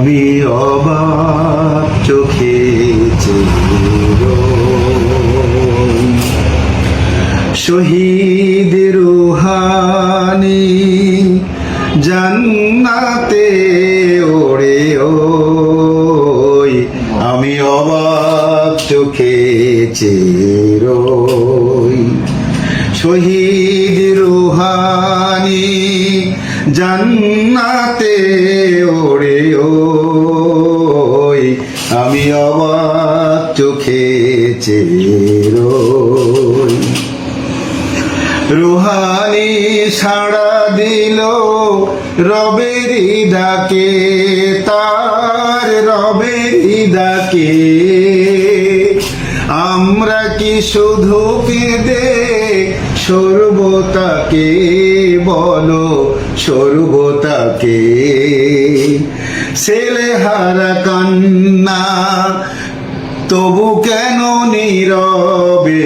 আমি অবাক চোখে শহীদ রুহানি জান্নাতে ওরে ওই আমি অবাক চোখে চেরোই শহীদ রুহানি জান্নাতে ওরে ওই আমি অবাক চোখে চেরোই রুহানি সাড়া দিল রবেরি ডাকে তার রবেরি ডাকে আমরা কি শুধু কেঁদে সর্বতাকে বলো সর্বতাকে ছেলেহারা কান্না তবু কেন নীরবে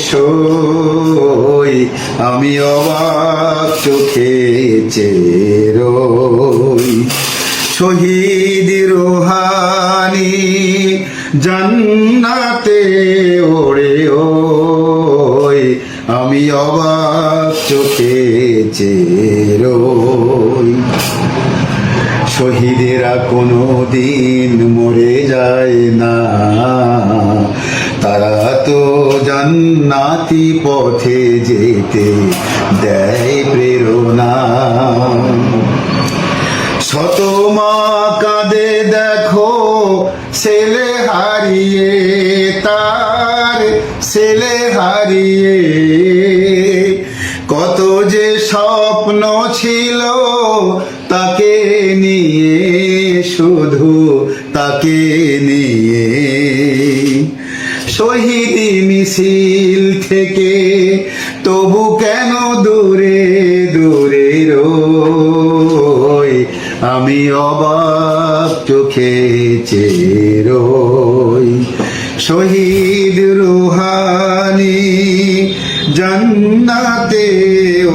সই আমি অবাক চোখে চেরোই শহীদ রুহানি জান্নাতে ওরে ওই আমি অবাক চোখে চেরোই শহীদেরা কোনো দিন মরে যায় না তারা তো জান্নাতি পথে যেতে দেয় প্রেরণা শত মা কাঁদে দেখো ছেলে হারিয়ে তার ছেলে হারিয়ে কত যে স্বপ্ন ছিল তাকে নিয়ে শুধু তাকে নিয়ে শহীদি মিছিল থেকে তবু কেন দূরে দূরে রই আমি অবাক চোখে চেরোই শহীদ রুহানি জান্নাতে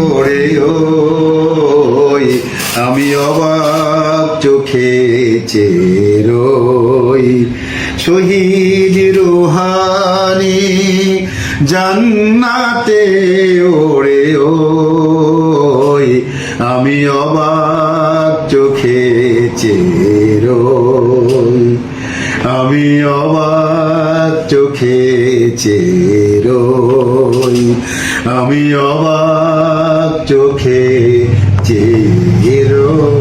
ওরে ওই আমি অবাক চোখে চেরোই শহীদ রুহানি জান্নাতে ওরে ওই আমি অবাক চোখে চেরোই আমি অবাক চোখে চেরোই আমি অবাক চোখে চেরোই